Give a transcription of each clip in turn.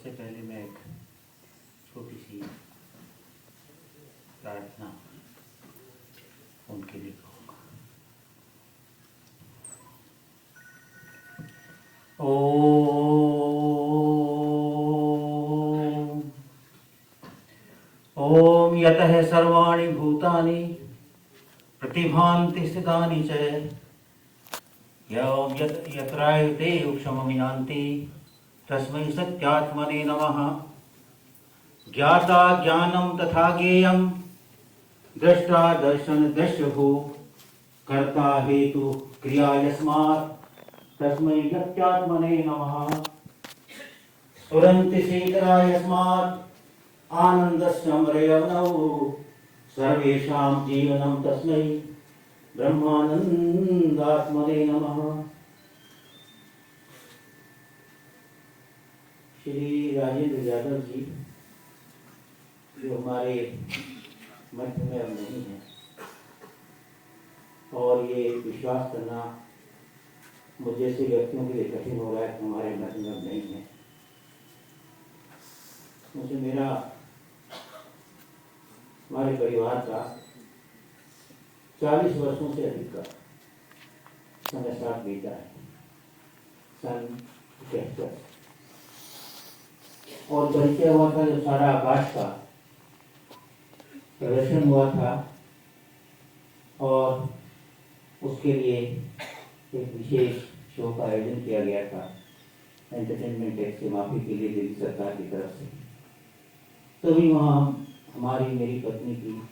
सबसे पहले मैं एक छोटी सी प्रार्थना उनके लिए कहूँगा। ओम यतः सर्वाणि भूतानि प्रतिभान्ति स्थितानि च यत्रायते क्षमं यान्ति तस्मै सत्यात्मने नमः। ज्ञाता ज्ञानं तथा ज्ञेयं द्रष्टा दर्शन दृश्यभू कर्ता हेतु क्रिया यस्मात् तस्मै सत्यात्मने नमः। स्फुरन्ति शीतला यस्मात् आनन्दस्य मृयवनौ सर्वेषां जीवनं तस्मै ब्रह्मानन्दात्मने नमः। श्री राजेंद्र यादव जी जो हमारे मध्य में अब नहीं है, और ये विश्वास करना मुझ जैसे व्यक्तियों के लिए कठिन हो रहा है कि हमारे मध्य में अब नहीं है। मुझे मेरा हमारे परिवार का 40 वर्षों से अधिक का समय साथ बीता है, सन 71, और परिचय हुआ था जो सारा आकाश का प्रदर्शन हुआ था, और उसके लिए एक विशेष शो का आयोजन किया गया था एंटरटेनमेंट टैक्स से माफी के लिए दिल्ली सरकार की तरफ से। तभी वहाँ हमारी मेरी पत्नी की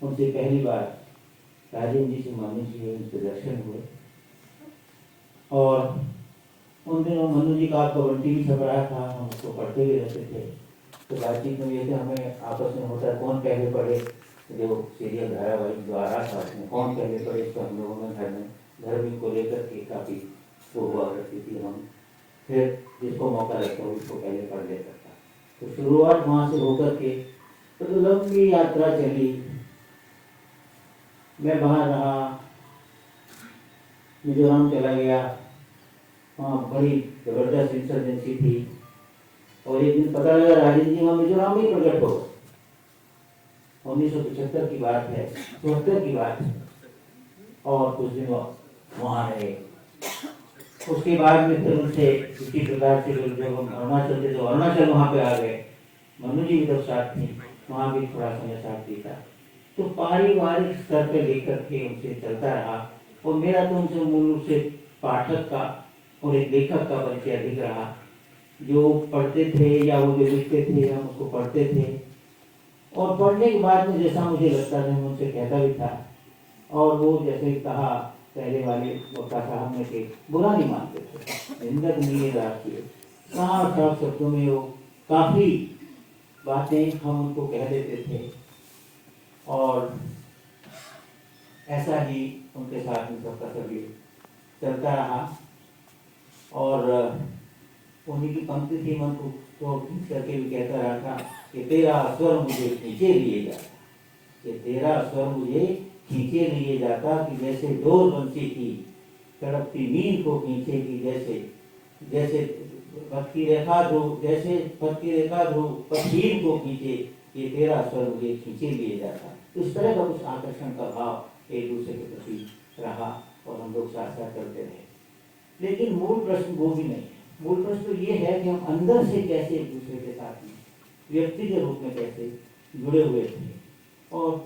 उनसे पहली बार राजेंद्र जी से मनु जी उनके दर्शन हुए, और उन दिनों मनु जी का कबड्डी भी छप रहा था, हम उसको पढ़ते हुए रहते थे। तो बातचीत में ये थे, हमें आपस में होता है कौन पहले पढ़े, जो सीरियल धारावाहिक जो आ रहा था उसमें कौन पहले पढ़े, इसको हम लोगों में घर में को लेकर के काफ़ी वो हुआ करती थी। हम फिर जिसको मौका लगता है उसको पहले पढ़ लेता था। तो शुरुआत वहाँ से होकर के तो लंबी यात्रा चली। मैं बाहर रहा, मिजोरम चला गया, वहाँ बड़ी जबरदस्त इंसर्जेंसी थी, और एक दिन पता लगा राजेंद्र जी वहाँ मिजोरम में प्रकट हो। 1975 की बात है, 74 की बात है, और कुछ दिन वहाँ रहे। उसके बाद में फिर उनसे इसी प्रकार से जब हम अरुणाचल थे तो अरुणाचल वहाँ पे आ गए, मनु जी भी तब साथ थी, वहाँ भी थोड़ा समय साथ बीता। तो पारिवारिक स्तर पे लेकर के उनसे चलता रहा, और मेरा तो उनसे मूल रूप से पाठक का और एक लेखक का परिचय अधिक रहा। जो पढ़ते थे या वो जो लिखते थे हम उसको पढ़ते थे, और पढ़ने के बाद में जैसा मुझे लगता था मैं उनसे कहता भी था, और वो जैसे कहा पहले वाले वक्ता साहब ने कि बुरा नहीं मानते थे, निंदक नहीं राखिए, साफ साफ शब्दों में वो काफ़ी बातें हम उनको कह देते थे। और ऐसा ही उनके साथ में सबका सभी चलता रहा, और उन्हीं की पंक्ति थी, मन को तो खींच करके भी कहता रहा था कि तेरा स्वर मुझे खींचे लिए जाता, कि तेरा स्वर मुझे खींचे लिए जाता, कि जैसे डोर बंसी की तड़पती नींद को खींचे, की जैसे जैसे पथ की रेखा ध्रुव, जैसे पथ की रेखा ध्रुव पथीर को खींचे, कि तेरा स्वर मुझे खींचे लिए जाता। तो इस तरह का कुछ आकर्षण का भाव एक दूसरे के प्रति रहा, और हम लोग साथ साथ करते रहे। लेकिन मूल प्रश्न वो भी नहीं है। मूल प्रश्न तो ये है कि हम अंदर से कैसे एक दूसरे के साथ में व्यक्ति के रूप में कैसे जुड़े हुए थे। और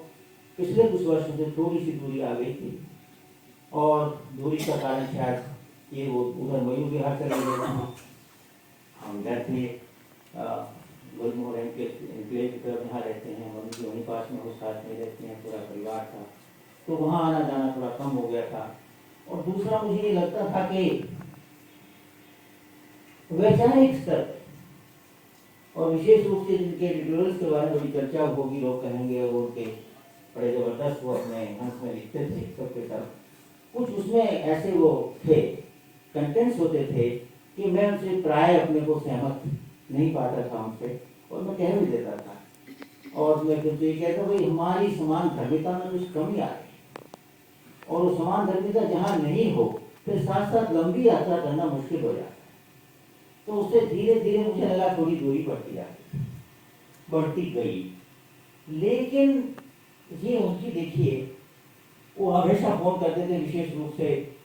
पिछले कुछ वर्षों से थोड़ी सी दूरी आ गई थी, और दूरी का कारण शायद ये वो उधर मयूर बिहार चले गए थे, हम घर थे गुलमोहर एनक्लेव की तरफ यहाँ रहते हैं, मनु वहीं पास में वो साथ में रहते हैं, पूरा परिवार था, तो वहाँ आना जाना थोड़ा कम हो गया था। और दूसरा मुझे ये लगता था कि वैचारिक स्तर और विशेष रूप से जिनके एडिटोरियल्स के बारे में बड़ी चर्चा होगी, लोग कहेंगे वो उनके बड़े जबरदस्त वो अपने अंश में लिखते थे सबके सब कुछ, उसमें ऐसे वो थे कंटेंट्स होते थे कि मैं उनसे प्राय अपने को सहमत नहीं पाता था उनसे, और मैं कह भी देता था। और मैं फिर ये कहता भाई हमारी समान धर्मिता में कुछ कमी आ रही है, और वो समान धर्मिता जहाँ नहीं हो फिर साथ साथ लंबी यात्रा करना मुश्किल हो जाता है। तो उससे धीरे धीरे मुझे लगा थोड़ी दूरी बढ़ती गई। लेकिन ये उनकी देखिए, वो हमेशा फोन करते थे, विशेष रूप से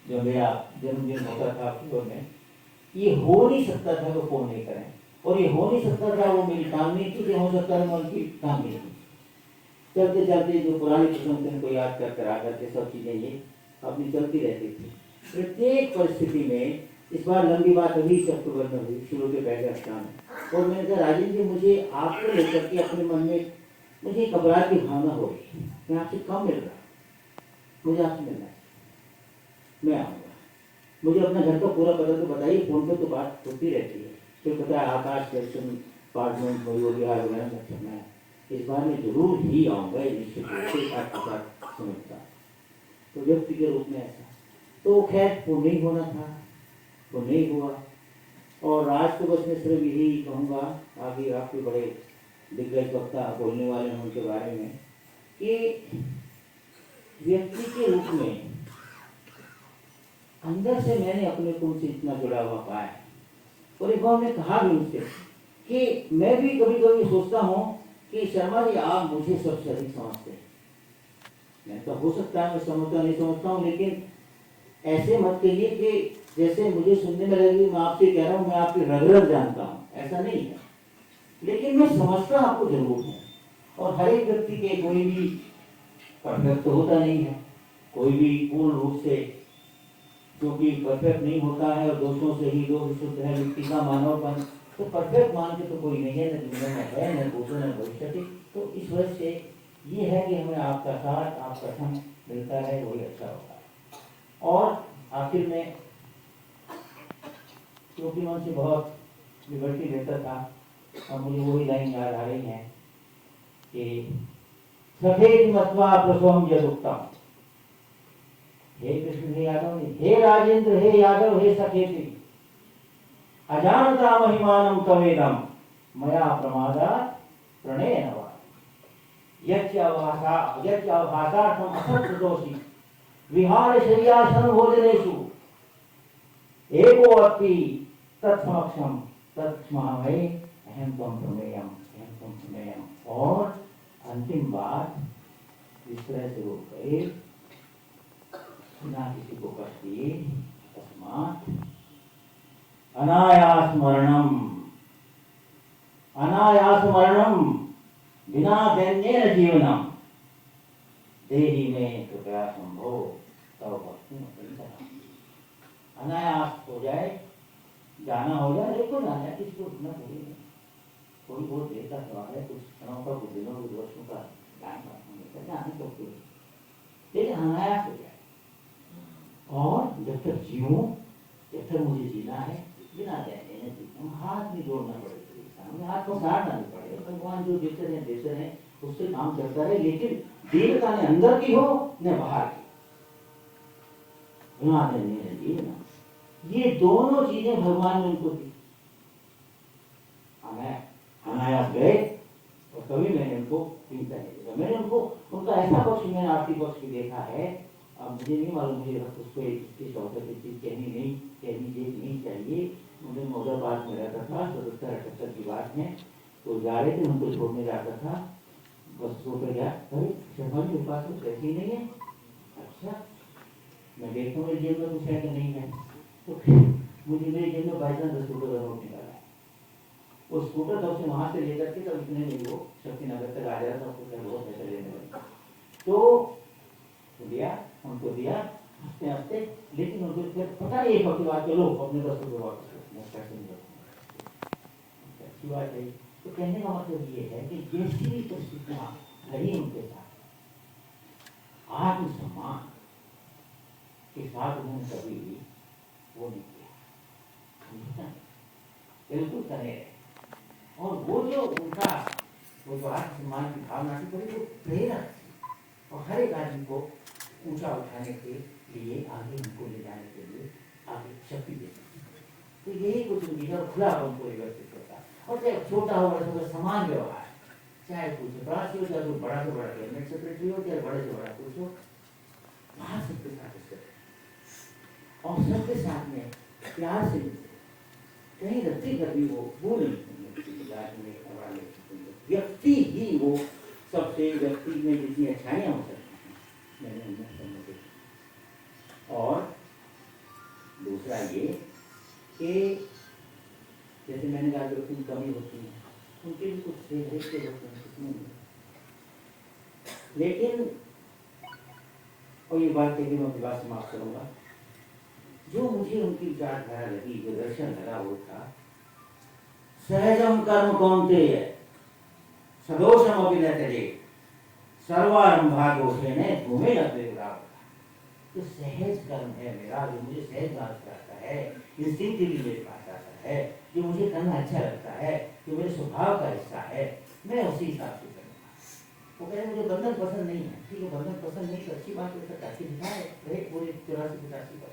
जब मेरा जन्मदिन होता था अक्टूबर में। ये हो नहीं सकता था वो फोन नहीं करें, और ये हो नहीं सकता था वो मेरी काम नहीं थी, हो सकता था मैं उनकी काम नहीं थी। चलते चलते जो पुरानी प्रसंग को याद कर आ करके सब चीजें ये अपनी चलती रहती थी प्रत्येक परिस्थिति में। इस बार लंबी बात अभी अक्टूबर में हुई, शुरू के पहले हफ्ता में, और मैंने कहा राजेंद्र जी, मुझे आपको लेकर के अपने मन में मुझे घबराहट की भावना हो रही, मैं आपसे कम मिल रहा, मुझे आपसे मिलना है, मैं आऊँगा, मुझे अपना घर का पूरा पता तो बताइए, फोन पे तो बात होती रहती है, तो पता है आकाश दर्शन अपार्टमेंट विहार वगैरह में। मैं इस बार में जरूर ही आऊँगा, निश्चित रूप से आपके साथ समझता। तो व्यक्ति के रूप में ऐसा तो खैर वो नहीं होना था, वो नहीं हुआ। और आज तो बस मैं सिर्फ यही कहूँगा, आगे आपके बड़े दिग्गज वक्ता बोलने वाले हैं उनके बारे में, कि व्यक्ति के रूप में अंदर से मैंने अपने को उनसे इतना जुड़ा हुआ पाया। और एक बार ने कहा भी उनसे कि मैं भी कभी कभी सोचता हूँ कि शर्मा जी आप मुझे सबसे अधिक समझते हैं। मैं तो हो सकता है मैं समझता नहीं समझता हूँ, लेकिन ऐसे मत कहिए कि जैसे मुझे सुनने में लगे मैं आपसे कह रहा हूँ मैं आपकी रग रग जानता हूँ, ऐसा नहीं है। लेकिन मैं समझता आपको जरूर हूँ। और हर एक व्यक्ति के कोई भी परफेक्ट तो होता नहीं है, कोई भी पूर्ण रूप से क्योंकि परफेक्ट नहीं होता है, और दोषों से ही दोष शुद्ध है व्यक्ति का मानवपन। तो परफेक्ट मान के तो कोई नहीं है, न दुनिया में है, न भूषण न भविष्य। तो इस वजह से ये है कि हमें आपका साथ आपका संग मिलता है, वही अच्छा होता है। और आखिर में क्योंकि मैं उनसे बहुत लिबर्टी लेता था, और मुझे वही लाइन याद आ रही है कि सफेद मत्वा प्रसवम यदुक्तम, हे कृष्ण हे यादव, हे राजेंद्र हे यादव हे सखेति, अजानता महिमानम तवेदम मया प्रमादात् प्रणयेन वा यज्ञाभासार्थम असत्सदोषि विहार शय्यासन भोजनेषु एको अपि तत्समक्षम तत्स्महे अहम त्वं प्रमेयम। और अंतिम बात इस तरह से वो कहे, ना किसी को कष्ट दिए, तस्मात् अनायास मरणम बिना दैन्येन जीवनम देहि में कृपया संभव तव भक्ति में। अनायास हो जाए, जाना हो जाए, देखो जाना है किसको उठना चाहिए, कोई बहुत देर का सवाल है, कुछ क्षणों का, कुछ दिनों, कुछ वर्षों का टाइम जाने तो कोई, लेकिन अनायास हो जाए। और जब तक जीऊं, जब तक मुझे जीना है, बिना देने जीना, हाथ नहीं जोड़ना पड़े, हमें हाथ को सारना नहीं पड़े, भगवान जो देते हैं उससे काम चलता रहे, लेकिन दीनता ने अंदर की हो न बाहर की, जीना, ये दोनों चीजें भगवान ने उनको दी। अनायास गए, और कभी मैंने उनको चिंता नहीं देखा, मैंने उनको उनका ऐसा पक्ष मैंने आर्थिक पक्ष भी देखा है। अब मुझे नहीं मालूम, मुझे उसको इस अवसर की चीज नहीं चाहिए। मुझे मौजाबाद में रहता था, 77-78 की बात है, तो जा रहे थे, उनको छोड़ने जाता था, बस सो कर गया, अरे शर्मा जी के पास कुछ पैसे ही नहीं है। अच्छा, मैं देखता हूँ मेरी जेब में कुछ है कि नहीं है, तो मुझे मेरी जेब में 10 रुपये का नोट निकाला। वो स्कूटर तब से वहां से लेकर के, तब इतने नहीं, वो शक्तिनगर तक आ जाता, बहुत पैसे लेने लगे, तो दिया, उनको दिया हंसते हंसते, लेकिन उनको फिर पता नहीं एक बात, चलो अपने 10 रुपये वापस अच्छी बात है। तो कहने का मतलब ये है कि जैसी भी परिस्थितियां रही उनके साथ, आत्मसम्मान के साथ उन्होंने कभी भी वो नहीं किया, बिल्कुल करे। और वो जो उनका वो जो आत्मसम्मान की भावना थी, वो प्रेरक थी, और हर एक आदमी को ऊंचा उठाने के लिए, आगे उनको ले जाने के लिए आगे शक्ति देती। तो यही कुछ उनकी और खुला उनको व्यवस्थित होता, और चाहे छोटा हो बड़ा हो, समान व्यवहार, चाहे कुछ बड़ा से हो, चाहे कुछ बड़ा से बड़ा कैबिनेट सेक्रेटरी हो, चाहे बड़े से बड़ा कुछ हो, वहां सबके साथ और सबके साथ में प्यार से, मर्जी कभी वो नहीं व्यक्ति ही वो सबसे व्यक्ति में जितनी अच्छाइयाँ हो सकती हैं मैंने उनमें सम्मति। और दूसरा ये कि जैसे मैंने कहा जो उनकी कमी होती है उनके भी कुछ फेवरेट के होते हैं कितने नहीं। लेकिन और ये बात कह के मैं अपनी बात समाप्त करूँगा, जो मुझे उनकी विचारधारा लगी, जो दर्शन लगा वो था सहजम कर्म कौन्तेय सदोषम अपि न त्यजेत् सर्वारंभा दोषेण धूमे लग्ने उदाहरण। तो सहज कर्म है मेरा, जो मुझे सहज मार्ग आता है, इंस्टिंक्टिवली मेरे पास आता है, जो मुझे करना अच्छा लगता है, जो मेरे स्वभाव का हिस्सा है, मैं उसी हिसाब से करूँगा। वो कह रहे मुझे बंधन पसंद नहीं है, ठीक है बंधन पसंद नहीं तो अच्छी बात है, ताकि दिखाए रहे पूरे 84-85%।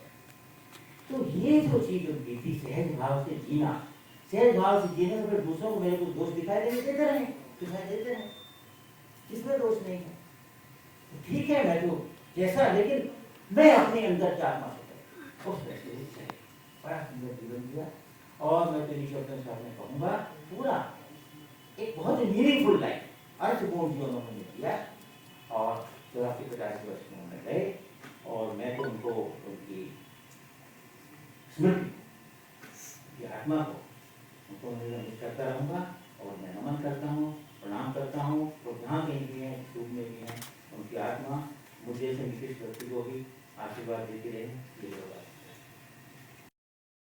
तो ये जो चीज उनकी थी सहज भाव से जीना, सहज भाव से जीने में फिर दूसरों को मेरे को दोष दिखाई देते रहे, दिखाई देते रहे, इसमें दोष नहीं है, ठीक है मैं तो जैसा, लेकिन मैं अपने अंदर क्या आत्मा से उस वैसे बड़ा सुंदर जीवन दिया। और मैं तो ईश्वर साहब ने कहूँगा पूरा एक बहुत ही मीनिंगफुल लाइफ अर्थपूर्ण जीवन उन्होंने दिया। और 84-85 वर्ष में उन्होंने गए और मैं तो उनको उनकी स्मृति की आत्मा को उनको निरंतर करता रहूँगा और मैं नमन करता हूँ।